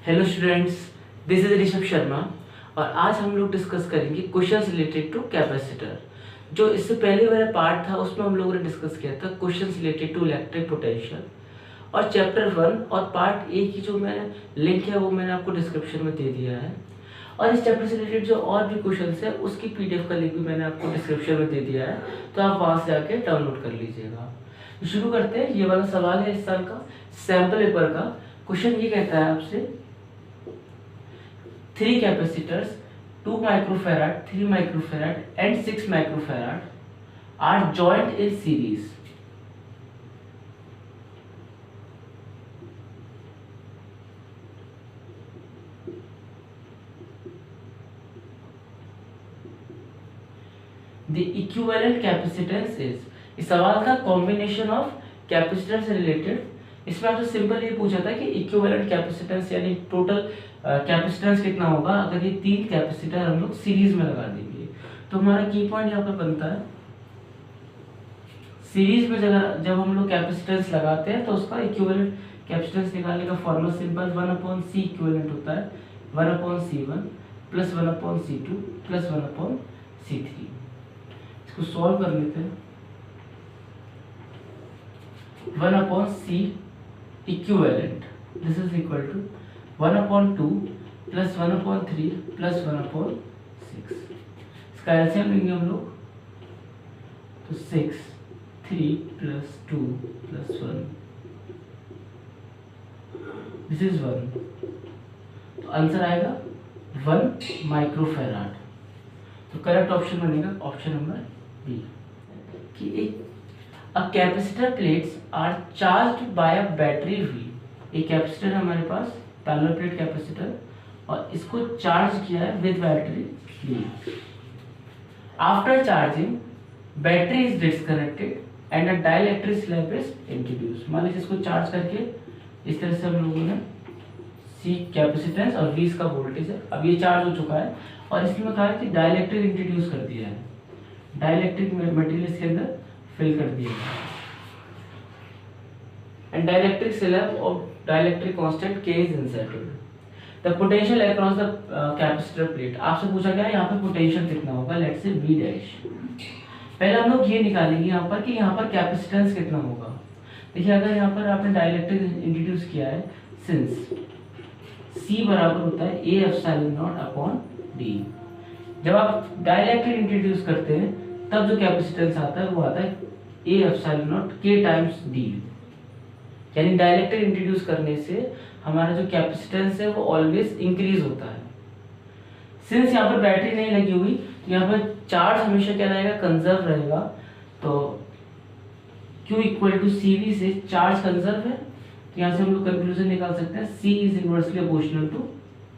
Hello students, this is Rishabh Sharma और आज हम लोग डिस्कस करेंगे क्वेश्चंस रिलेटेड टू कैपेसिटर। जो इससे पहले वाला पार्ट था उसमें हम लोगों ने डिस्कस किया था questions related to electric potential, और चैप्टर 1 और पार्ट ए की जो मैंने लिंक है वो मैंने आपको डिस्क्रिप्शन में दे दिया है। और इस चैप्टर से रिलेटेड जो और भी क्वेश्चंस है उसकी पीडीएफ का लिंक भी मैंने आपको डिस्क्रिप्शन में दे दिया है, तो आप वहाँ से आके डाउनलोड कर लीजिएगा। तो शुरू करते हैं। ये वाला सवाल है इस साल का सैम्पल पेपर का। क्वेश्चन ये कहता है आपसे, 3 capacitors 2 microfarad, 3 microfarad and 6 microfarad are joined in series. The equivalent capacitance is, इस सवाल का कॉम्बिनेशन ऑफ कैपेसिटेंस से रिलेटेड। इसमें आपसे सिंपल ये पूछा था कि इक्विवेलेंट कैपेसिटेंस यानी टोटल कैपेसिटेंस कितना होगा अगर ये 3 कैपेसिटर हम लोग सीरीज में लगा देंगे। तो हमारा की पॉइंट यहाँ पे बनता है, सीरीज में जब हम लोग कैपेसिटेंस लगाते हैं तो उसका इक्विवेलेंट कैपेसिटेंस निकालने का फॉर्मूला सिंपल 1/C इक्विवेलेंट होता है 1/C1 plus 1/C2 plus 1/C3। इसको सॉल्व कर लेते हैं। 1/C equivalent, this is equal to 1/2 plus 1/3 plus 1/6। इसका एलसीएम लेंगे हम लोग तो 6, 3 plus 2 plus 1, this is 1। तो आंसर आएगा 1 माइक्रोफैराड। तो करेक्ट ऑप्शन बनेगा ऑप्शन नंबर बी कि A capacitor plates are charged by a battery V। एक कैपेसिटर है हमारे पास, पैरेलल प्लेट कैपेसिटर, और इसको चार्ज किया है with battery V। After charging battery is disconnected and a dielectric slab is introduce. मान लीजिए इसको चार्ज करके इस तरह से हम लोगों ने C कैपेसिटेंस और V इसका वोल्टेज है, अब ये चार्ज हो चुका है और इसमें कहा है कि डाइलेक्ट्रिक इंट्रोड्यूस कर दिया है, डाइलेक्ट्रिक मटेरियल इसके अंदर फिल कर दिया and dielectric slab of dielectric constant K is inserted. The potential across the capacitor plate. आपसे पूछा गया है यहाँ पे पोटेंशियल कितना होगा, लेट्स से V डैश। पहले हम लोग ये निकालेंगे यहाँ पर कि यहाँ पर कैपेसिटेंस कितना होगा। देखिए अगर यहाँ पर आपने डाइलेक्ट्रिक इंट्रोड्यूस किया है, सिंस C बराबर होता है A epsilon not upon D। जब आप डाइलेक्ट्रिक इंट्रोड्यूस करते हैं तब जो कैपेसिटेंस आता है वो आता है A epsilon not K times D। यानी डाइलेक्ट्रिक इंट्रोड्यूस करने से हमारा जो कैपेसिटेंस है वो ऑलवेज इंक्रीज होता है। सिंस यहाँ पर बैटरी नहीं लगी हुई तो यहाँ पर चार्ज हमेशा क्या रहेगा, कंजर्व रहेगा। तो Q इक्वल टू CV से चार्ज कंजर्व है, तो यहाँ से हम लोग कंक्लूजन निकाल सकते हैं C is inversely proportional to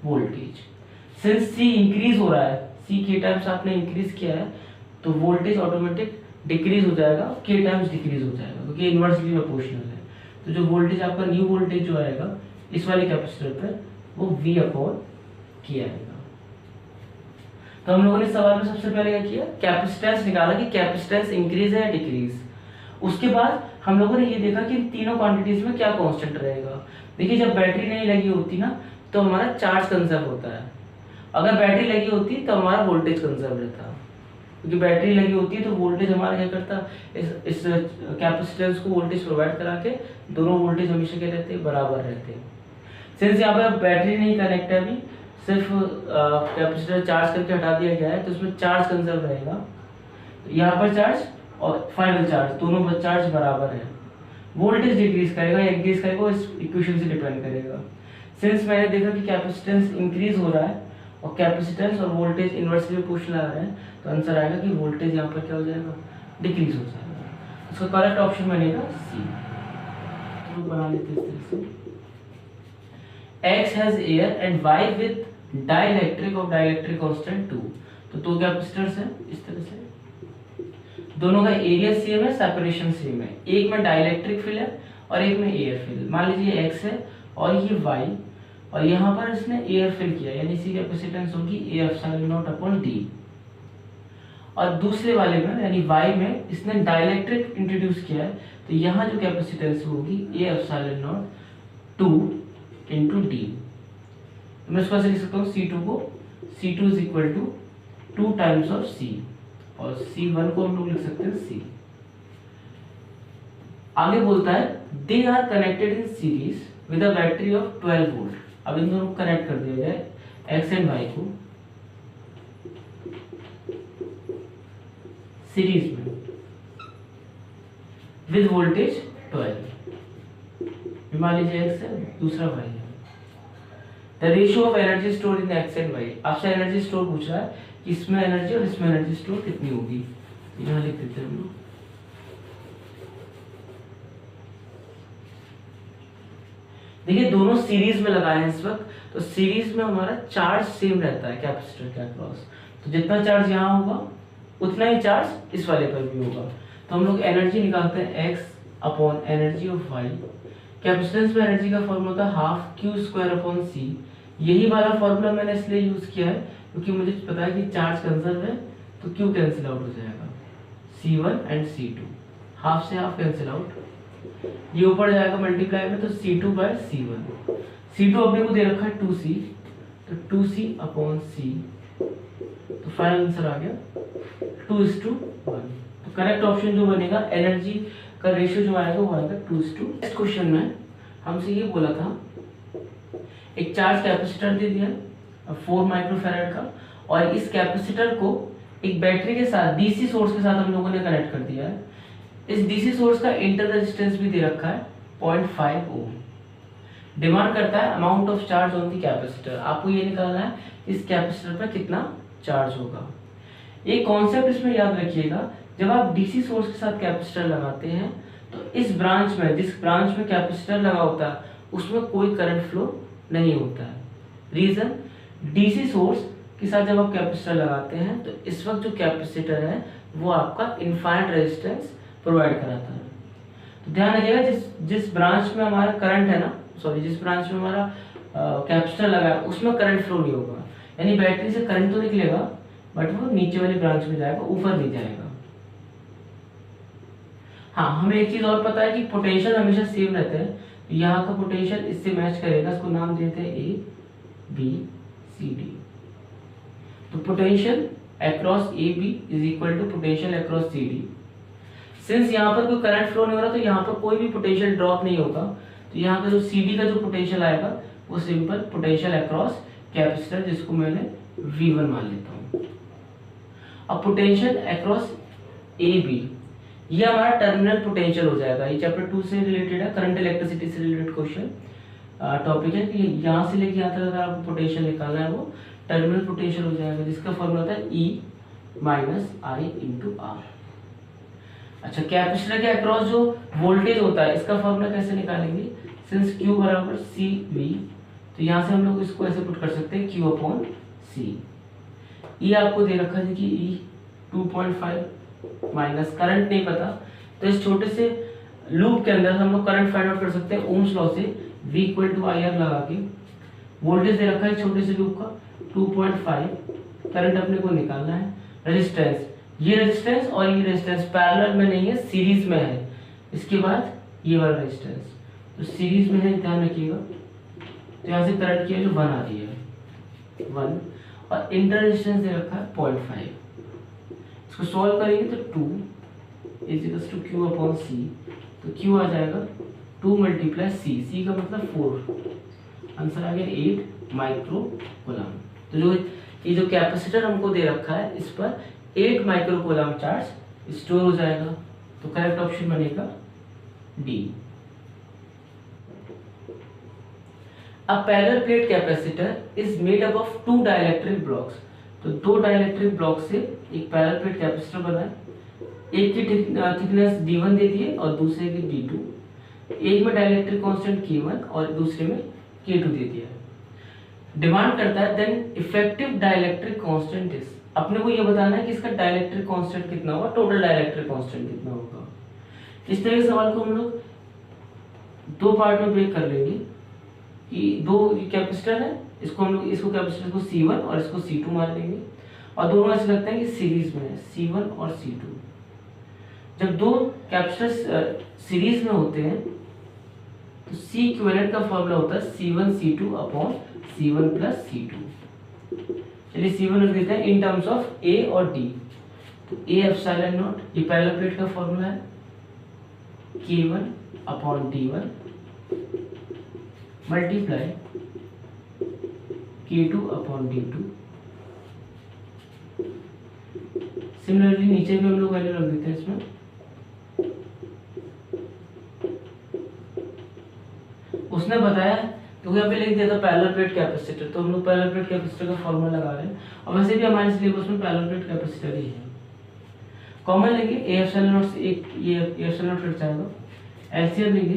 voltage. Since C increase हो रहा है, C K टाइम्स आपने इंक्रीज किया है तो वोल्टेज ऑटोमेटिक डिक्रीज हो जाएगा, K टाइम्स डिक्रीज हो जाएगा क्योंकि इनवर्सली प्रोपोर्शनल है। तो जो वोल्टेज आपका न्यू वोल्टेज जो आएगा इस वाले कैपेसिटर पर वो V अपॉन K आएगा। तो हम लोगों ने सवाल में सबसे पहले क्या किया, कैपेसिटेंस निकाला कि कैपेसिटेंस इंक्रीज है या डिक्रीज। उसके बाद हम लोगों ने ये देखा कि तीनों क्वांटिटीज में क्या कांस्टेंट रहेगा। देखिए जब बैटरी नहीं लगी होती ना तो हमारा चार्ज कंजर्व होता है, अगर बैटरी लगी होती तो हमारा वोल्टेज कंजर्व रहता। क्योंकि बैटरी लगी होती है तो वोल्टेज हमारा क्या करता, इस कैपेसिटेंस को वोल्टेज प्रोवाइड करा के दोनों वोल्टेज हमेशा क्या रहते हैं, बराबर रहते हैं। सिंस यहाँ पे बैटरी नहीं कनेक्ट है, अभी सिर्फ कैपेसिटर चार्ज करके हटा दिया गया है तो उसमें चार्ज कंजर्व रहेगा। यहाँ पर चार्ज और फाइनल चार्ज दोनों चार्ज बराबर है। वोल्टेज डिक्रीज करेगा या इंक्रीज करेगा इस इक्वेशन से डिपेंड करेगा। सिंस मैंने देखा कि कैपेसिटेंस इंक्रीज हो रहा है और कैपेसिटेंस और वोल्टेज इनवर्सली प्रोपोर्शनल आ रहे हैं तो आंसर आएगा कि वोल्टेज यहाँ पर क्या हो जाएगा, डिक्रीज हो जाएगा। इसका करेक्ट ऑप्शन बनेगा सी। तो बना लेते हैं इस तरह से, X has air and Y with dielectric of dielectric constant 2। तो दो कैपेसिटर्स हैं इस तरह से, दोनों का एरिया सेम है, सेपरेशन सेम है। एक में डाइलेक्ट्रिक फिल है और एक में एयर फिल। मान लीजिए X है और ये Y, और यहाँ पर इसने एयर फिल किया यानी इसी कैपेसिटेंस होगी A epsilon not upon D। और दूसरे वाले में यानी Y में इसने डाइलेक्ट्रिक इंट्रोड्यूस किया है तो यहाँ जो कैपेसिटेंस होगी A epsilon not 2 into D। तो मैं इसको ऐसे लिख सकता हूँ C2 को C2 is equal to 2 times of C, और C1 को हम लोग लिख सकते हैं C। आगे बोलता है they are connected in series with a battery of 12 volt. अब इन दोनों को कनेक्ट कर दिया जाए एक्स एंड वाई को सीरीज में विद वोल्टेज 12। मान लीजिए एक्स है, दूसरा वाई है। The ratio of energy store in X and Y, आपसे एनर्जी स्टोर पूछ रहा है कि इसमें एनर्जी और इसमें एनर्जी स्टोर कितनी होगी, यहाँ लिख देते हैं हम लोग। देखिए दोनों सीरीज में लगाए हैं इस वक्त, तो सीरीज में हमारा चार्ज सेम रहता है कैपेसिटर के अक्रॉस, तो जितना चार्ज यहाँ होगा उतना ही चार्ज इस वाले पर भी होगा। तो हम लोग एनर्जी निकालते हैं x upon energy of y। Capacitance में एनर्जी का फॉर्मूला होता है हाफ क्यू स्क्वायर अपॉन सी। यही वाला फॉर्मूला मैंने इसलिए यूज किया है क्योंकि मुझे पता है कि चार्ज कंजर्व है, तो क्यू कैंसिल आउट हो जाएगा, C1 एंड C2 हाफ से हाफ कैंसिल आउट, ये ऊपर जाएगा मल्टीप्लाई में, तो C2 बाय C1। C2 अपने को दे रखा है 2C, तो 2C अपॉन C, तो फाइनल आंसर आ गया 2:1। तो करेक्ट ऑप्शन जो बनेगा एनर्जी का रेशियो जो आएगा वो आएगा 2:। नेक्स्ट क्वेश्चन में हमसे ये बोला था एक चार्ज कैपेसिटर दे दिया 4 माइक्रोफैराड का, और इस कैपेसिटर को एक बैटरी के साथ डीसी सोर्स के साथ हम लोगों ने कनेक्ट कर दिया है। इस डीसी सोर्स का इंटर रेजिस्टेंस भी दे रखा है 0.5 ओम। डिमांड करता है amount of charge on the capacitor, आपको ये निकालना है इस कैपेसिटर पर कितना चार्ज होगा। एक कॉन्सेप्ट इसमें याद रखिएगा, जब आप डीसी सोर्स के साथ कैपेसिटर लगाते हैं तो इस ब्रांच में, जिस ब्रांच में कैपेसिटर लगा होता है उसमें कोई करंट फ्लो नहीं होता है। रीजन, डीसी सोर्स के साथ जब आप कैपेसिटर लगाते हैं तो इस वक्त जो कैपेसिटर है वो आपका इनफाइनाइट रेजिस्टेंस प्रोवाइड कराता है। तो ध्यान रखिएगा जिस ब्रांच में हमारा करंट है ना, सॉरी जिस ब्रांच में हमारा कैपेसिटर लगा है उसमें करंट फ्लो नहीं होगा, यानी बैटरी से करंट तो निकलेगा बट वो नीचे वाली ब्रांच में जाएगा, ऊपर नहीं जाएगा। हाँ, हमें एक चीज और पता है कि पोटेंशियल हमेशा सेम रहते हैं, तो यहाँ का पोटेंशियल इससे मैच करेगा, इसको नाम देते हैं ए बी सी डी। तो potential across A B is equal to potential across C D. Since यहाँ पर कोई करंट फ्लो नहीं हो रहा तो यहाँ पर कोई भी पोटेंशियल ड्रॉप नहीं होगा, तो यहाँ का जो सी डी का जो पोटेंशियल आएगा वो सिंपल पोटेंशियल अक्रॉस कैपेसिटर, जिसको मैंने V1 मान लेता हूँ। अब पोटेंशियल अक्रॉस ए बी, ये हमारा टर्मिनल पोटेंशियल हो जाएगा। ये चैप्टर 2 से रिलेटेड है, करंट इलेक्ट्रिसिटी से रिलेटेड क्वेश्चन टॉपिक है कि यहाँ से लेके यहाँ तक अगर आपको पोटेंशियल निकालना है वो टर्मिनल पोटेंशियल हो जाएगा, जिसका फॉर्मूला होता है E minus I into R. अच्छा, कैपेसिटर के अक्रॉस जो वोल्टेज होता है इसका फॉर्मूला कैसे निकालेंगे, सिंस Q बराबर सी वी, तो यहाँ से हम लोग इसको ऐसे पुट कर सकते हैं Q अपॉन सी। E आपको दे रखा है कि E 2.5 माइनस करंट नहीं पता, तो इस छोटे से लूप के अंदर हम लोग करंट फाइंड आउट कर सकते हैं ओम्स लॉ से, V equal to I R लगा के। वोल्टेज दे रखा है छोटे से लूप का 2.5, करंट अपने को निकालना है। रेजिस्टेंस, ये रेजिस्टेंस और ये रेजिस्टेंस पैरेलल में नहीं है, सीरीज में है। इसके बाद ये वाला रेजिस्टेंस तो सीरीज में है, ध्यान रखिएगा। तो यहाँ से करंट की वैल्यू 1 आ रही है 1, और इंटर रेजिस्टेंस दे रखा है 0.5। इसको सॉल्व करेंगे तो 2 is equal to Q upon c, तो Q आ जाएगा 2 मल्टीप्लाई C, C का मतलब 4, आंसर आ गया 8 माइक्रो कूलम। तो जो ये जो कैपेसिटर हमको दे रखा है इस पर 8 माइक्रो कूलम चार्ज स्टोर हो जाएगा, तो करेक्ट ऑप्शन बनेगा D. A parallel plate capacitor is made up of 2 dielectric blocks। तो 2 dielectric ब्लॉक से एक पैरेलल प्लेट कैपेसिटर बना है, एक की थिकनेस D1 दे दी है और दूसरे की D2। एक में डाइलेक्ट्रिक कांस्टेंट K1 और दूसरे में K2 दे दिया है। डिमांड करता है then effective dielectric constant is, अपने को ये बताना है कि इसका डाइलेक्ट्रिक कांस्टेंट कितना होगा, टोटल डाइलेक्ट्रिक कांस्टेंट कितना होगा। इस तरह के सवाल को हम लोग 2 पार्ट में ब्रेक कर लेंगे कि 2 कैपेसिटर है, इसको हम लोग इसको कैपेसिटर को C1 और इसको C2 मान लेंगे, और दोनों ऐसे लगता है कि सीरीज में है C1 और C2। जब 2 कैपेसिटर सीरीज में होते हैं तो C इक्विवेलेंट का फॉर्मूला होता है C1 C2 upon C1 plus C2। चलिए C1 लिख देते हैं इन टर्म्स ऑफ A और D। तो A एप्सिलॉन नॉट, ये पहला प्लेट का फॉर्मूला है, K1 upon D1 multiply K2 upon D2। Similarly नीचे भी हम लोग वैल्यू रख देते हैं इसमें, उसने बताया क्योंकि यहाँ पे लिख दिया था पैरेलल प्लेट कैपेसिटर, तो हम लोग पैरेलल प्लेट कैपेसिटर का फॉर्मूला लगा रहे हैं, और वैसे भी हमारे सिलेबस में पैरेलल प्लेट कैपेसिटर ही है। कॉमन लेंगे ए एप्सिलॉन नॉट से एक ये एप्सिलॉन नॉट कट जाएगा, एलसीएम लेंगे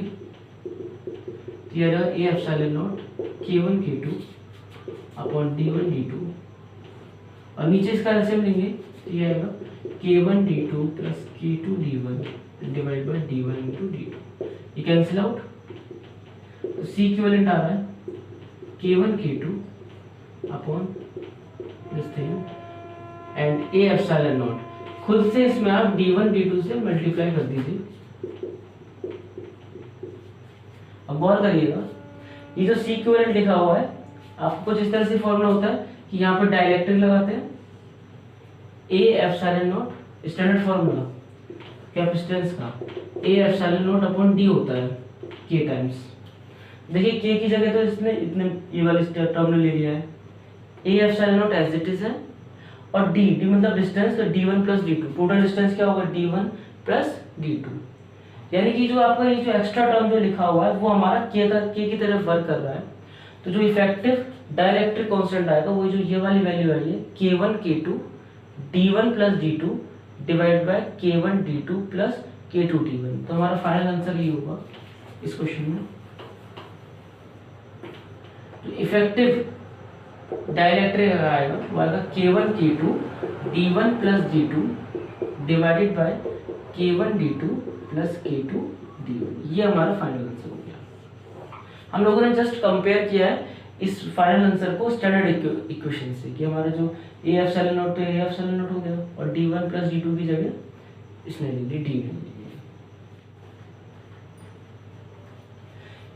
तो ये रहेगा ए epsilon not K1 K2 upon D1 D2, और नीचे इसका एलसीएम लेंगे तो ये आएगा K1 D2 plus K2 D1 divide by D1 into D2। ये कैंसिल आउट, तो सी इक्विवेलेंट आ रहा है K1 K2 upon this thing and A epsilon not. खुद से इसमें आप D1 D2 से मल्टीप्लाई कर दीजिए। अब गौर करिएगा, ये जो सी इक्विवेलेंट लिखा हुआ है आपको कुछ इस तरह से फॉर्मूला होता है कि यहाँ पर डाइलेक्ट्रिक लगाते हैं, a epsilon not standard formula capacitance का, a epsilon not upon d होता है के टाइम्स। देखिए के की जगह तो इसने इतने ये वाली टर्म ले लिया है, A epsilon naught as it is है, और डी मतलब डिस्टेंस, तो D1 plus D2, total distance क्या होगा D1 प्लस D2। यानी कि जो आपका ये जो एक्स्ट्रा टर्म जो लिखा हुआ है वो हमारा के की तरफ वर्क कर रहा है। तो जो इफेक्टिव डाइलेक्ट्रिक कांस्टेंट आएगा वो जो ये वाली वैल्यू आई है K1 K2 D1 plus D2 divide by K1 D2 plus K2 D1। तो हमारा फाइनल आंसर ये होगा इस क्वेश्चन में। तो इफेक्टिव डाइलेक्ट्रिक आएगा वो आएगा K1 K2 D1 plus D2 divided by K1 D2 plus K2 D1। ये हमारा फाइनल आंसर हो गया। हम लोगों ने जस्ट कंपेयर किया है इस फाइनल आंसर को स्टैंडर्ड इक्वेशन से कि हमारा जो ए एप्सिलॉन नॉट तो ए एप्सिलॉन नॉट हो गया, और D1 प्लस D2 की जगह इसने ले ली D ले ली।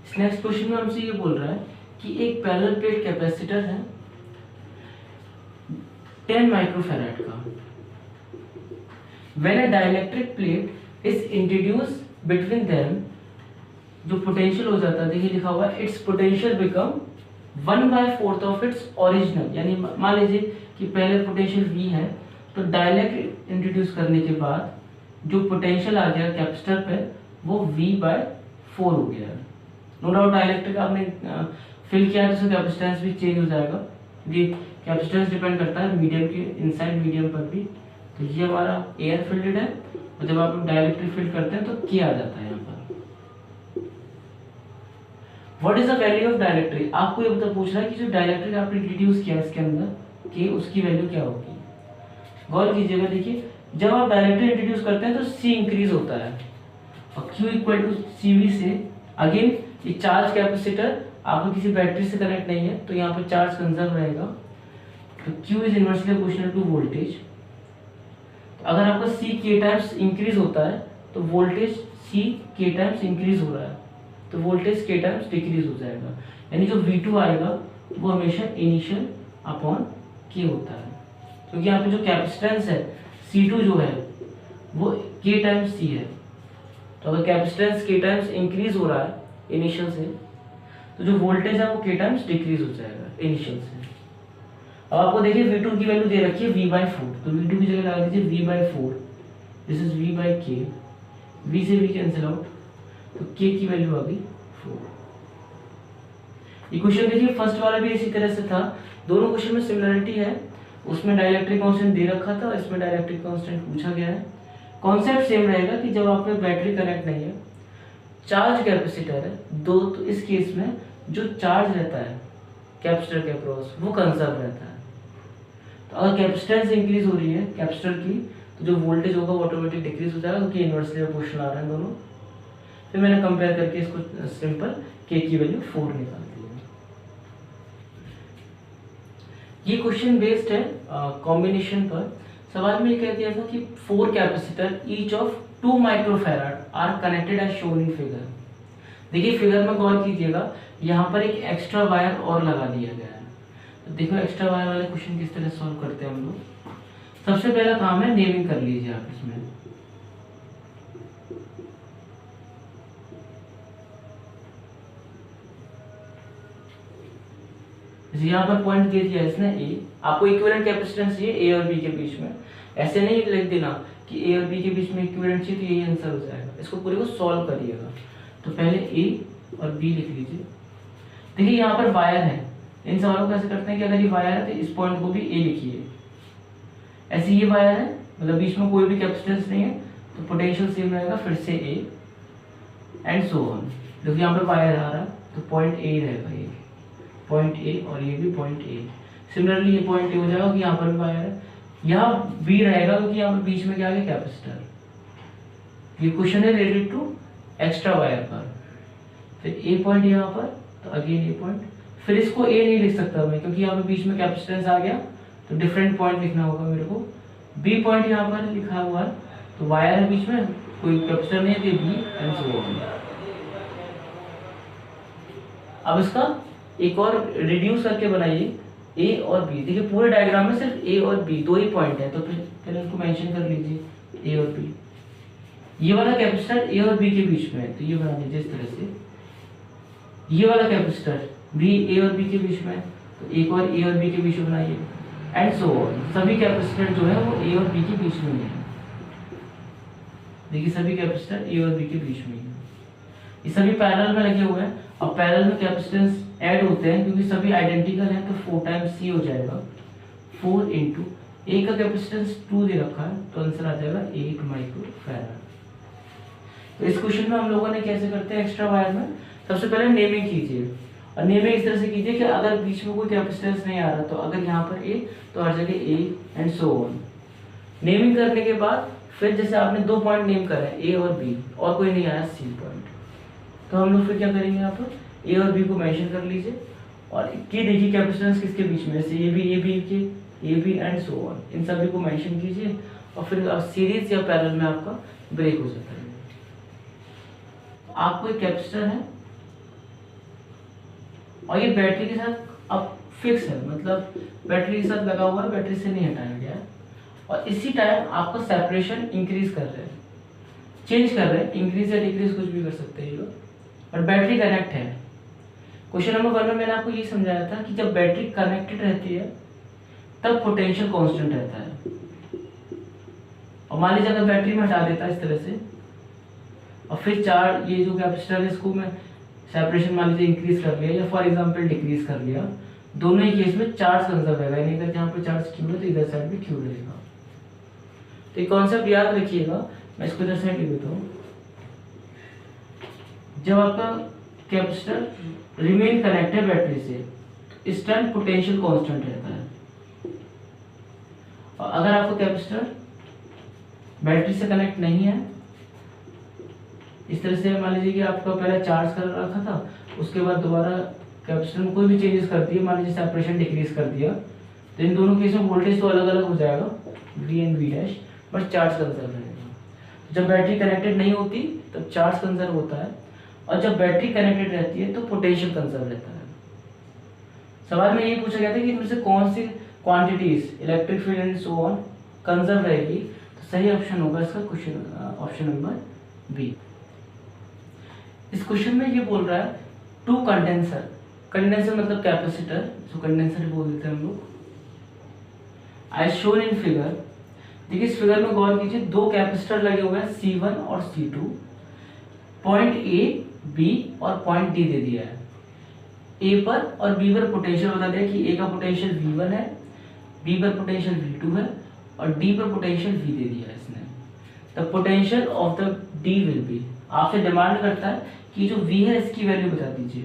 इस नेक्स्ट क्वेश्चन में हमसे ये बोल रहा है कि एक पैरेलल प्लेट कैपेसिटर है 10 माइक्रोफैराड का। When a dielectric plate is introduced between them, जो पोटेंशियल हो जाता है, देखिए लिखा हुआ है it's potential become 1/4 of its original. यानी मान लीजिए कि पहले पोटेंशियल V है, तो डाइलेक्ट्रिक इंट्रोड्यूस करने के बाद जो पोटेंशियल आ गया कैपेसिटर पे वो V/4 हो गया। नो डाउट डाइलेक्ट्रिक आपने फिल किया तो कैपेसिटेंस भी चेंज हो जाएगा, क्योंकि कैपेसिटेंस डिपेंड करता है मीडियम के इनसाइड मीडियम पर भी। तो ये हमारा एयर फील्डेड है, और जब आप डाइलेक्ट्रिक फील्ड करते हैं तो क्या आ जाता है यहाँ पर। What is the value of dielectric, आपको ये पूछ रहा है कि जो डाइलेक्ट्रिक आपने इंट्रोड्यूस किया इसके अंदर कि उसकी वैल्यू क्या होगी। गौर कीजिएगा, देखिए जब आप डाइलेक्ट्रिक इंट्रोड्यूस करते हैं तो C इंक्रीज होता है, और Q इक्वल टू CV से अगेन ये चार्ज कैपेसिटर आपको किसी बैटरी से कनेक्ट नहीं है, तो यहाँ पर चार्ज कंजर्व रहेगा। तो Q is inversely proportional to voltage. अगर आपका C K टाइम्स इंक्रीज होता है तो voltage C K times increase हो रहा है, तो वोल्टेज K टाइम्स डिक्रीज हो जाएगा। यानी जो V2 आएगा वो हमेशा इनिशियल अपॉन K होता है, क्योंकि यहाँ पे जो कैपेसिटेंस है C2 जो है वो K टाइम्स C है। तो अगर कैपेसिटेंस K टाइम्स इंक्रीज हो रहा है इनिशियल से, तो जो वोल्टेज है वो K टाइम्स डिक्रीज हो जाएगा इनिशियल से। अब आपको देखिए V2 की वैल्यू दे रखी है V/4, तो V2 की जगह लगा दीजिए V/4, this is V/K, V से V कैंसिल आउट, तो K की वैल्यू आ गई 4। इक्वेशन देखिए फर्स्ट वाला भी इसी तरह से था, दोनों क्वेश्चन में सिमिलरिटी है। उसमें डाइलेक्ट्रिक कांस्टेंट दे रखा था, इसमें डाइलेक्ट्रिक कांस्टेंट पूछा गया है। कॉन्सेप्ट सेम रहेगा कि जब आप में बैटरी कनेक्ट नहीं है, चार्ज कैपेसिटर है दो, तो इस केस में जो चार्ज रहता है कैपेसिटर के अक्रॉस वो कंजर्व रहता है। तो अगर कैपेसिटेंस इंक्रीज हो रही है कैपेसिटर की, तो जो वोल्टेज होगा वो ऑटोमेटिक डिक्रीज हो जाएगा, क्योंकि इनवर्सली प्रोपोर्शनल आ रहे हैं दोनों। फिर मैंने कंपेयर करके इसको सिंपल K की वैल्यू 4 निकाल दी है। ये क्वेश्चन बेस्ड है कॉम्बिनेशन पर। सवाल में ये कह दिया था कि 4 capacitor each of 2 microfarad are connected as shown in figure. देखिए फिगर में गौर कीजिएगा, यहाँ पर एक एक्स्ट्रा वायर और लगा दिया गया है। तो देखो एक्स्ट्रा वायर वाले क्वेश्चन किस तरह सॉल्व करते हैं हम लोग। सबसे पहला काम है नेमिंग कर लीजिए आप इसमें। यहाँ पर पॉइंट दे दिया इसने ए, आपको इक्विवेलेंट कैपेसिटेंस चाहिए ए और बी के बीच में। ऐसे नहीं लिख देना कि ए और बी के बीच में इक्विवेलेंट चाहिए तो यही आंसर हो जाएगा, इसको पूरे को सॉल्व करिएगा। तो पहले ए और बी लिख लीजिए। देखिए यहाँ पर वायर है, इन सवालों को ऐसे करते हैं कि अगर ये वायर है तो इस पॉइंट को भी ए लिखिए। ऐसे ये वायर है, मतलब बीच में कोई भी कैपेसिटेंस नहीं है तो पोटेंशियल सेम रहेगा, फिर से ए एंड सो ऑन। देखिए यहाँ पर वायर आ रहा है तो पॉइंट ए रहेगा, ये पॉइंट ए और ये भी पॉइंट ए। सिमिलरली ये पॉइंट ए हो जाएगा कि यहाँ पर भी वायर है, यहाँ बी रहेगा क्योंकि यहाँ पर बीच में क्या है कैपेसिटर। ये क्वेश्चन है रिलेटेड टू एक्स्ट्रा वायर पर। फिर ए पॉइंट यहाँ पर, तो अगेन ए पॉइंट। फिर इसको ए नहीं लिख सकता मैं क्योंकि यहाँ पे बीच में कैपेसिटेंस आ गया, तो डिफरेंट पॉइंट लिखना होगा मेरे को। बी पॉइंट यहाँ पर लिखा हुआ है तो वायर है बीच में, कोई कैपेसिटर नहीं है तो बी एंड सो ऑन। अब इसका एक और रिड्यूस करके बनाइए ए और बी। देखिए पूरे डायग्राम में सिर्फ ए और बी दो ही पॉइंट है, तो फिर इसको मेंशन कर लीजिए ए और बी। ये वाला कैपेसिटर ए और बी के बीच में है तो ये बना लीजिए इस तरह से। ये वाला कैपेसिटर भी ए और बी के बीच में है तो एक और ए और बी के बीच में बनाइए एंड सो ऑन। सभी कैपेसिटर जो है वो ए और बी के बीच में है। देखिए सभी कैपेसिटर ए और बी के बीच में है, ये सभी पैरेलल में लगे हुए हैं। अब पैरेलल में कैपेसिटेंस ऐड होते हैं क्योंकि सभी आइडेंटिकल हैं तो 4 टाइम्स सी हो जाएगा। 4 इंटू ए का कैपेसिटेंस 2 दे रखा है तो आंसर आ जाएगा 8 माइक्रोफैराड। तो इस क्वेश्चन में हम लोगों ने कैसे करते हैं एक्स्ट्रा वायर में, सबसे पहले नेमिंग कीजिए। और नेमिंग इस तरह से कीजिए कि अगर बीच में कोई कैपेसिटेंस नहीं आ रहा तो अगर यहाँ पर ए तो हर जगह A and so on. Naming करने के बाद फिर जैसे आपने 2 पॉइंट नेम करा है ए और बी और कोई नहीं आया सी पॉइंट, तो हम लोग फिर क्या करेंगे यहाँ पर ए और बी को मेंशन कर लीजिए। और ये देखिए कैपेसिटेंस किसके बीच में, जैसे ए बी के A B and so on, इन सभी को मेंशन कीजिए और फिर सीरीज या पैरेलल में आपका ब्रेक हो जाता है। आपको एक कैपेसिटर है और ये बैटरी के साथ अब फिक्स है, मतलब बैटरी के साथ लगा हुआ है, बैटरी से नहीं हटाया गया है। और इसी टाइम आपका सेपरेशन इंक्रीज कर रहे हैं, चेंज कर रहे हैं, इंक्रीज या डिक्रीज कुछ भी कर सकते हैं ये लोग। और बैटरी कनेक्ट है। क्वेश्चन नंबर 1 में मैंने आपको ये समझाया था कि जब बैटरी कनेक्टेड रहती है तब पोटेंशियल कांस्टेंट रहता है। और मान लीजिए अगर बैटरी में हटा देता है इस तरह से और फिर चार्ज, ये जो कैपेसिटर है इसको मैं सेपरेशन मान लीजिए इंक्रीज कर लिया या फॉर एग्जांपल डिक्रीज कर लिया, दोनों ही केस में चार्ज कंजर्व रहेगा, यानी अगर जहाँ पे चार्ज क्यू है तो इधर साइड भी क्यू रहेगा। तो ये कॉन्सेप्ट याद रखिएगा, मैं इसको इधर साइड लिख देता हूँ। जब आपका कैपेसिटर रिमेन कनेक्टेड बैटरी से इस टाइम पोटेंशियल कांस्टेंट रहता है। और अगर आपका कैपेसिटर बैटरी से कनेक्ट नहीं है, इस तरह से मान लीजिए कि आपका पहले चार्ज कर रखा था, उसके बाद दोबारा कैपेसिटर में कोई भी चेंजेस कर दिए, मान लीजिए सेपरेशन डिक्रीज कर दिया, तो इन दोनों केस में वोल्टेज तो अलग अलग हो जाएगा V and V dash, but charge conserve रहेगा। जब बैटरी कनेक्टेड नहीं होती तब चार्ज कंजर्व होता है और जब बैटरी कनेक्टेड रहती है तो पोटेंशियल कंजर्व रहता है। सवाल में ये पूछा गया था कि इनमें से कौन सी quantities electric field and so on conserve रहेगी, तो सही ऑप्शन होगा इसका क्वेश्चन ऑप्शन नंबर बी। इस क्वेश्चन में ये बोल रहा है टू कंडेंसर, कंडेंसर मतलब कैपेसिटर, जो कंडेंसर बोल देते हैं हम लोग, एज शोन इन फिगर। देखिए इस फिगर में गौर कीजिए, 2 कैपेसिटर लगे हुए हैं C1 और C2, पॉइंट ए बी और पॉइंट डी दे दिया है। ए पर और बी पर पोटेंशियल बता दिया कि ए का पोटेंशियल V1 है, बी पर पोटेंशियल V2 है और डी पर पोटेंशियल V दे दिया है इसने। The potential of the D will be, आपसे डिमांड करता है कि जो V है इसकी वैल्यू बता दीजिए।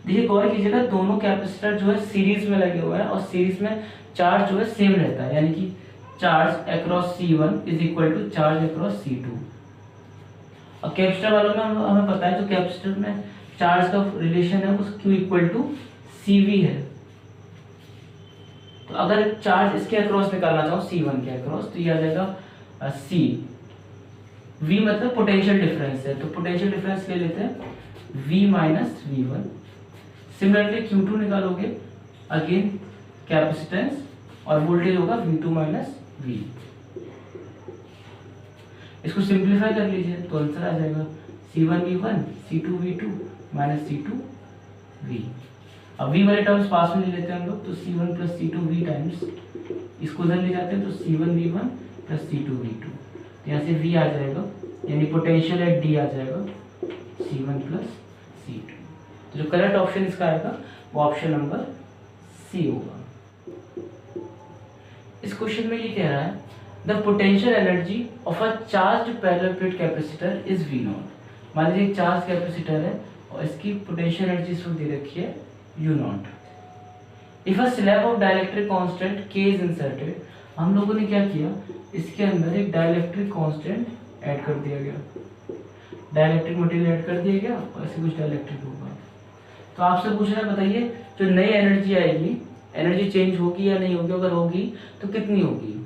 देखिए गौर कीजिएगा, दोनों कैपेसिटर जो है सीरीज में लगे हुए हैं और सीरीज में चार्ज जो है सेम रहता है, यानी कि charge across C1 is equal to charge across C2। और कैपेसिटर वालों में हमें पता है जो कैपेसिटर में चार्ज का रिलेशन है वो Q इक्वल टू CV है। तो अगर चार्ज इसके अक्रॉस निकालना चाहो C1 के अक्रॉस, तो ये आ जाएगा C। V मतलब पोटेंशियल डिफरेंस है, तो पोटेंशियल डिफरेंस ले लेते हैं V minus V1। Similarly Q2 निकालोगे, अगेन कैपेसिटेंस और वोल्टेज होगा V2 माइनस V। इसको सिंप्लीफाई कर लीजिए तो आंसर आ जाएगा C1 V1 C2 V2 minus C2 V। अब V वाले टर्म्स पास में ले लेते हैं हम लोग, तो C1 plus C2 V times इसको उधर ले जाते हैं तो C1 V1 plus C2 V2। तो यहाँ से V आ जाएगा, यानी पोटेंशियल एट D आ जाएगा C1 प्लस C2। तो जो करेक्ट ऑप्शन इसका आएगा वो ऑप्शन नंबर C होगा। इस क्वेश्चन में ये कह रहा है the potential energy of a charged parallel plate capacitor is V not. मान लीजिए एक चार्ज कैपेसिटर है और इसकी पोटेंशियल एनर्जी इसको दे रखी है U not. If a slab of dielectric constant K is inserted, हम लोगों ने क्या किया, इसके अंदर एक डाइलेक्ट्रिक कांस्टेंट ऐड कर दिया गया, डाइलेक्ट्रिक मटेरियल ऐड कर दिया गया और ऐसे कुछ डाइलेक्ट्रिक होगा। तो आपसे पूछ रहा है बताइए जो नई एनर्जी आएगी, एनर्जी चेंज होगी या नहीं होगी, अगर होगी तो कितनी होगी।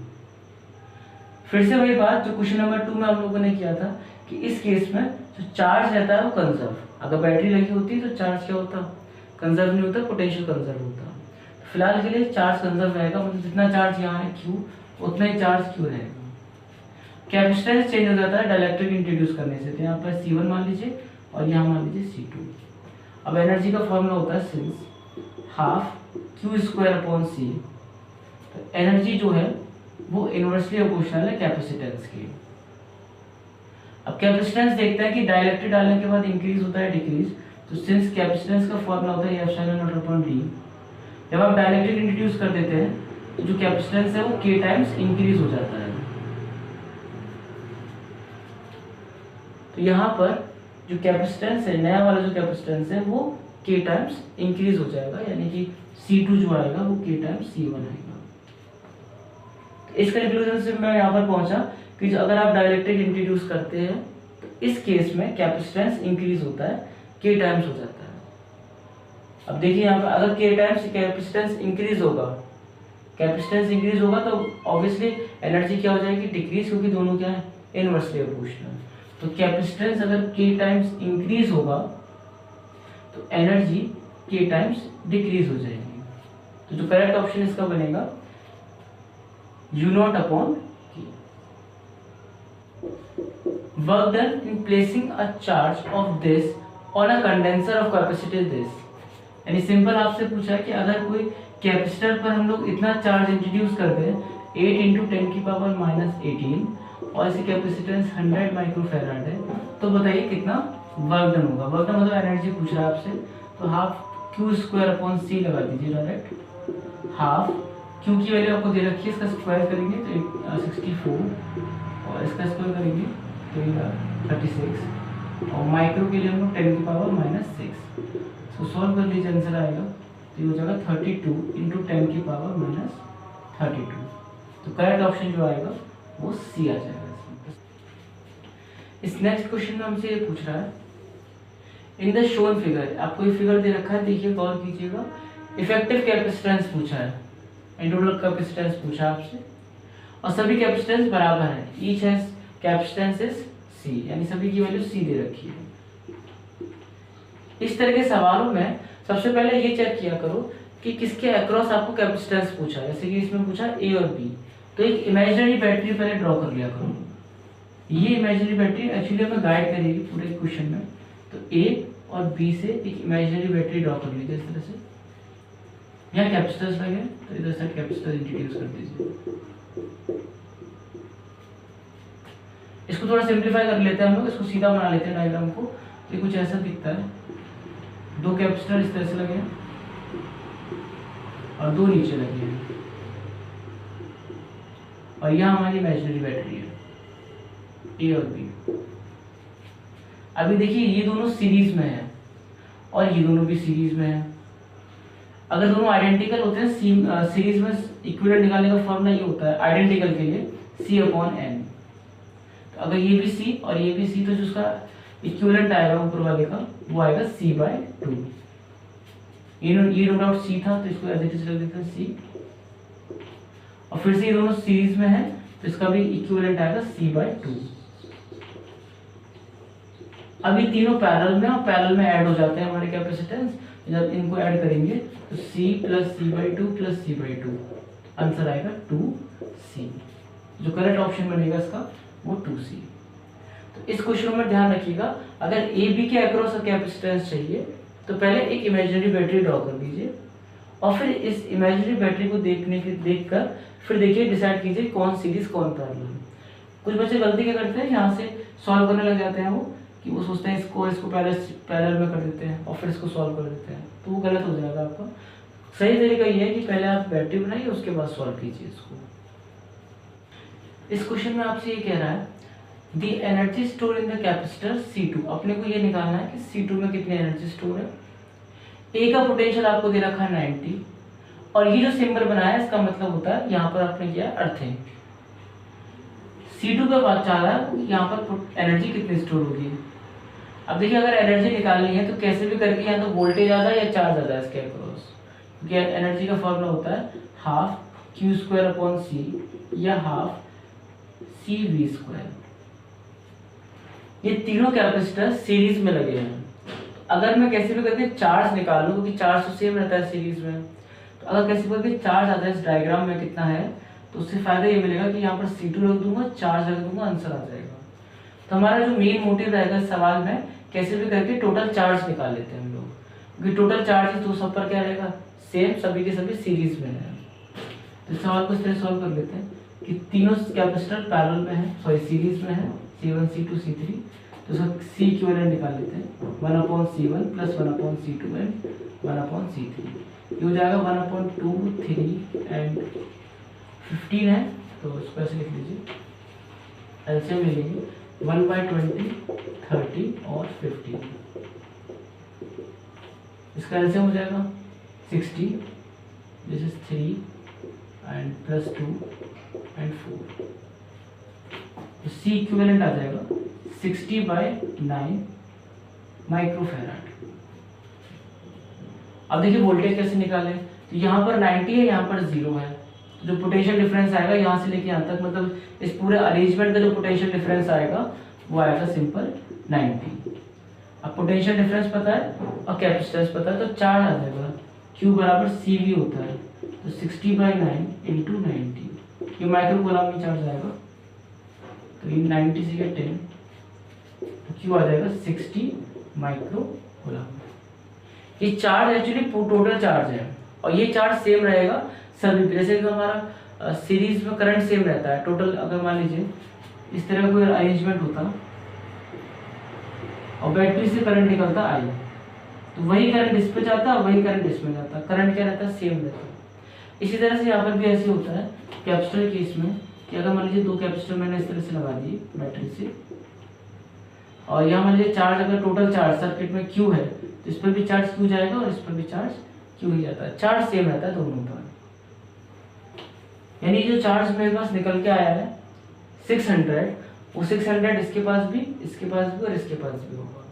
फिर से वही बात जो क्वेश्चन नंबर 2 में हम लोगों ने किया था कि इस केस में जो चार्ज रहता है वो कंजर्व, अगर बैटरी लगी होती तो चार्ज क्या होता, कंजर्व नहीं होता, पोटेंशियल कंजर्व होता। फिलहाल के लिए चार्ज कंजर्व रहेगा, मतलब जितना चार्ज यहाँ है Q उतना ही चार्ज Q रहेगा। कैपेसिटेंस चेंज हो जाता है डाइलेक्ट्रिक इंट्रोड्यूस करने से, तो यहाँ पर C1 मान लीजिए और यहाँ मान लीजिए C2। अब एनर्जी का फॉर्मूला होता है since half Q square upon C। तो एनर्जी जो है वो इनवर्सली प्रोपोर्शनल है कैपेसिटेंस के। अब कैपेसिटेंस देखते हैं कि डाइलेक्ट्रिक डालने के बाद इंक्रीज होता है डिक्रीज, तो सिंस कैपेसिटेंस का फॉर्मूला होता है एप्सिलॉन नॉट अपॉन D। जब आप डाइलेक्ट्रिक इंट्रोड्यूस कर देते हैं तो जो कैपेसिटेंस है वो K टाइम्स इंक्रीज हो जाता है। तो यहाँ पर जो कैपेसिटेंस है, नया वाला जो कैपेसिटेंस है वो K टाइम्स इंक्रीज हो जाएगा, यानी कि C2 जो आएगा वो K टाइम्स C1 आएगा। इस कंक्लूजन से मैं यहाँ पर पहुंचा कि जो अगर आप डाइलेक्ट्रिक इंट्रोड्यूस करते हैं तो इस केस में कैपेसिटेंस इंक्रीज होता है, K टाइम्स हो जाता है। अब देखिए यहाँ पर अगर K टाइम्स कैपेसिटेंस इंक्रीज होगा, कैपेसिटेंस इंक्रीज होगा तो ऑब्वियसली एनर्जी क्या हो जाएगी, डिक्रीज, क्योंकि दोनों क्या है इनवर्सली प्रोपोर्शनल। तो कैपेसिटेंस अगर K टाइम्स इंक्रीज होगा तो एनर्जी K टाइम्स डिक्रीज हो जाएगी। तो जो करेक्ट ऑप्शन इसका बनेगा U not upon K। Work done in placing a charge of this on a condenser of capacity this. यानी सिंपल आपसे पूछा है कि अगर कोई कैपेसिटर पर हम लोग इतना चार्ज इंट्रोड्यूस कर दें 8 × 10⁻18 और इसी कैपेसिटेंस 100 माइक्रोफैराड है, तो बताइए कितना वर्क डन होगा। वर्क डन मतलब एनर्जी पूछ रहा है आपसे, तो half Q square upon C लगा दीजिए डायरेक्ट। हाफ Q की वैल्यू आपको दे रखी है, इसका स्क्वायर करेंगे तो 64 और इसका स्क्वायर करेंगे तो 36 और माइक्रो के लिए हम लोग 10⁻⁻6। इसको सॉल्व कर लीजिए, आंसर आएगा तो ये हो जाएगा 32 × 10⁻32। तो करेक्ट ऑप्शन जो आएगा वो C आ जाएगा। इस नेक्स्ट क्वेश्चन में हमसे ये पूछ रहा है इन द शोन फिगर, आपको ये फिगर दे रखा है, देखिए गौर कीजिएगा। इफेक्टिव कैपेसिटेंस पूछा है, इंटरवल कैपेसिटेंस पूछा आपसे और सभी कैपेसिटेंस बराबर है, each has capacitance is C, यानी सभी की वैल्यू C दे रखी है। इस तरह के सवालों में सबसे पहले ये चेक किया करो कि किसके अक्रॉस आपको कैपेसिटेंस पूछा है। जैसे कि इसमें पूछा A और B, तो एक इमेजिनरी बैटरी पहले ड्रॉ कर लिया करो। ये इमेजिनरी बैटरी एक्चुअली हमें गाइड करेगी पूरे क्वेश्चन में। तो A और B से एक इमेजिनरी बैटरी ड्रॉ कर लीजिए इस तरह से। यहाँ कैपेसिटर्स लगे तो इधर से कैपेसिटर इंट्रोड्यूस कर दीजिए। इसको थोड़ा सिंप्लीफाई कर लेते हैं हम लोग, इसको सीधा बना लेते हैं डायग्राम को। तो ये कुछ ऐसा दिखता है, दो कैपेसिटर इस तरह से लगे हैं और दो नीचे लगे हैं और यहाँ हमारी इमेजिनरी बैटरी है A और B। अभी देखिए ये दोनों सीरीज में है और ये दोनों भी सीरीज में है। अगर दोनों आइडेंटिकल होते हैं सीरीज में इक्विवेलेंट निकालने का फॉर्मूला ये होता है आइडेंटिकल के लिए C/N। तो अगर ये भी C और ये भी C, तो जो उसका इक्विवेलेंट आएगा ऊपर वाले का वो आएगा C/2। ये नो डाउट C था तो इसको ऐसे लिख देते हैं C, और फिर से ये दोनों सीरीज में है तो इसका भी इक्विवेलेंट आएगा C/2। अब ये तीनों पैरेलल में और पैरेलल में ऐड हो जाते हैं हमारे कैपेसिटेंस। जब इनको ऐड करेंगे तो C plus C/2 plus C/2, answer आएगा 2C। जो करेक्ट ऑप्शन बनेगा इसका वो 2C। तो इस क्वेश्चन में ध्यान रखिएगा, अगर ए बी के अक्रॉस का कैपेसिटेंस चाहिए तो पहले एक इमेजिनरी बैटरी ड्रॉ कर दीजिए और फिर इस इमेजिनरी बैटरी को देखकर फिर देखिए डिसाइड कीजिए कौन सीरीज कौन पैरेलल। कुछ बच्चे गलती क्या करते हैं, यहाँ से सॉल्व करने लग जाते हैं वो, कि वो सोचते हैं इसको पहले पैरेलल में कर देते हैं और फिर इसको सॉल्व कर देते हैं, तो वो गलत हो जाएगा आपका। सही तरीका ये है कि पहले आप बैटरी बनाइए उसके बाद सॉल्व कीजिए इसको। इस क्वेश्चन में आपसे ये कह रहा है the energy store in the capacitor C2। अपने को ये निकालना है कि C2 में कितनी एनर्जी स्टोर है। ए का पोटेंशियल आपको दे रखा है 90 और ये जो सिंबल बनाया है इसका मतलब होता है यहाँ पर आपने किया अर्थिंग। C2 पे बात चाह रहा है यहाँ पर एनर्जी कितनी स्टोर होगी। अब देखिए अगर एनर्जी निकालनी है तो कैसे भी करके यहाँ तो वोल्टेज आ जाए या चार्ज आ जाए इसके अक्रॉस, क्योंकि एनर्जी का फॉर्मूला होता है हाफ Q²/C या हाफ CV²। ये तीनों कैपेसिटर सीरीज में लगे हैं। अगर मैं कैसे भी करके चार्ज निकाल लूँ, क्योंकि चार्ज तो सेम रहता है सीरीज में, तो अगर कैसे भी करके चार्ज आता है इस डायग्राम में कितना है तो उससे फायदा ये मिलेगा कि यहाँ पर C2 रख दूंगा, चार्ज रख दूंगा, आंसर आ जाएगा। तो हमारा जो मेन मोटिव रहेगा इस सवाल में कैसे भी करके टोटल चार्ज निकाल लेते हैं हम लोग, क्योंकि टोटल चार्ज तो सब पर क्या रहेगा सेम, सभी के सभी सीरीज में है। तो इस सवाल को इस तरह सॉल्व कर लेते हैं कि तीनों कैपेसिटर पैरेलल में है, सॉरी सीरीज में है, C1 C2 C3। तो उसका C इक्विवेलेंट निकाल लेते हैं 1/C1 plus 1/C2 and 1/C3। ये हो जाएगा 1/2 3 एंड 15 है, तो इसको ऐसे लिख लीजिए। एलसीएम ले लेंगे 1/20 30 और 15। इसका एलसीएम हो जाएगा 60, this is 3 and plus 2 and 4। तो C इक्विवेलेंट आ जाएगा 60/9 माइक्रोफैराड। अब देखिए वोल्टेज कैसे निकालें, तो यहाँ पर 90 है, यहाँ पर 0 है, तो जो पोटेंशियल डिफरेंस आएगा यहाँ से लेके यहाँ तक, मतलब इस पूरे अरेंजमेंट का जो पोटेंशियल डिफरेंस आएगा वो आएगा सिंपल 90। अब पोटेंशियल डिफरेंस पता है और कैपेसिटेंस पता है, तो चार्ज आ जाएगा Q बराबर CV होता है, तो 60/9 × 90 ये माइक्रो कूलम में चार्ज आएगा। तो ये 90 से ये 10, तो Q आ जाएगा 60 माइक्रो कूलम। ये चार्ज एक्चुअली टोटल चार्ज है और ये चार्ज सेम रहेगा सभी, जैसे कि हमारा सीरीज में करंट सेम रहता है टोटल। अगर मान लीजिए इस तरह कोई अरेंजमेंट होता और बैटरी से करंट निकलता I, तो वही करंट इस पे जाता है, वही करंट इसमें जाता, करंट क्या रहता है सेम रहता है। इसी तरह से यहाँ पर भी ऐसे होता है कैपेसिटर केस में कि अगर मान लीजिए दो कैपेसिटर मैंने इस तरह से लगा दिए बैटरी से, और यहाँ मान लीजिए चार्ज अगर टोटल चार्ज सर्किट में Q है तो इस पर भी चार्ज Q जाएगा और इस पर भी चार्ज Q ही जाता है, चार्ज सेम रहता है दोनों पर। यानी जो चार्ज मेरे पास निकल के आया है 600, वो 600 इसके पास भी और इसके पास भी होगा।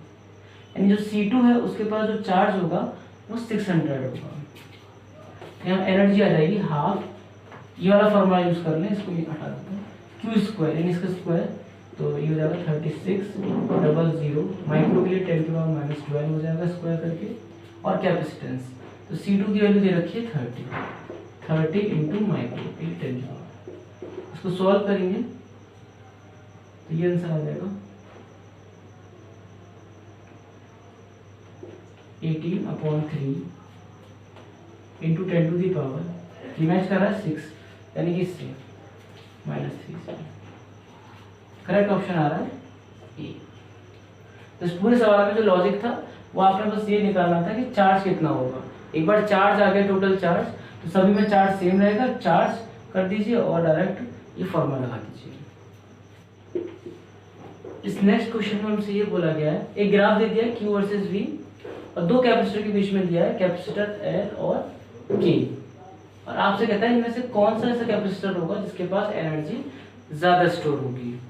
यानी जो C2 है उसके पास जो चार्ज होगा वो 600 होगा। यहाँ एनर्जी आ जाएगी हाफ, ये वाला फॉर्मूला यूज कर लें, इसको ये हटा देते हैं, Q² यानी इसका स्क्वायर, तो ये हो जाएगा 3600 माइक्रो के लिए 10⁻⁻12 हो जाएगा स्क्वायर करके। और कैपेसिटेंस तो C2 की वैल्यू दे रखी है 30 × माइक्रो के लिए 10। इसको सॉल्व करेंगे तो ये आंसर आ जाएगा 18/3 × 10⁻, ये मैच कर रहा है 6, यानी कि इससे -3 से। करेक्ट ऑप्शन आ रहा है ए। तो इस पूरे सवाल में जो लॉजिक था वो आपने बस ये निकालना था कि चार्ज कितना होगा। एक बार चार्ज आ गया टोटल चार्ज, तो सभी में चार्ज सेम रहेगा, चार्ज कर दीजिए और डायरेक्ट ये फॉर्मूला लगा दीजिए। इस नेक्स्ट क्वेश्चन में हमसे ये बोला गया है, एक ग्राफ दे दिया Q वर्सेस V और दो कैपेसिटर के बीच में दिया है कैपेसिटर L और K, और आपसे कहता है इनमें से कौन सा ऐसा कैपेसिटर होगा जिसके पास एनर्जी ज्यादा स्टोर होगी।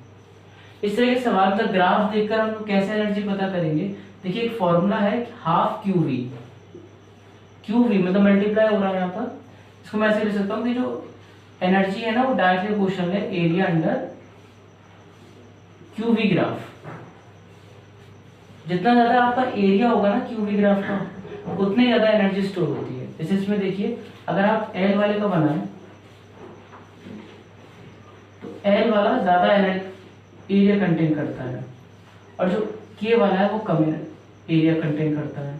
इस तरह के सवाल का ग्राफ देखकर हम लोग कैसे एनर्जी पता करेंगे। देखिए एक फॉर्मूला है हाफ QV मतलब मल्टीप्लाई हो रहा है यहाँ पर, इसको मैं ऐसे लिख सकता हूँ कि जो एनर्जी है ना वो डायरेक्टली क्वेश्चन है एरिया अंडर QV ग्राफ। जितना ज़्यादा आपका एरिया होगा ना क्यूबिक ग्राफ का, उतनी ज़्यादा एनर्जी स्टोर होती है। जैसे इसमें देखिए, अगर आप एल वाले का बनाएं तो एल वाला ज़्यादा एरिया कंटेन करता है, और जो के वाला है वो कम एरिया कंटेन करता है।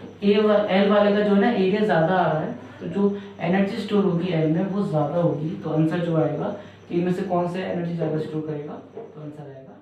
तो एल वाले का जो है ना एरिया ज़्यादा आ रहा है, तो जो एनर्जी स्टोर होगी एल में वो ज़्यादा होगी। तो आंसर जो आएगा कि इनमें से कौन सा एनर्जी ज़्यादा स्टोर करेगा, तो आंसर आएगा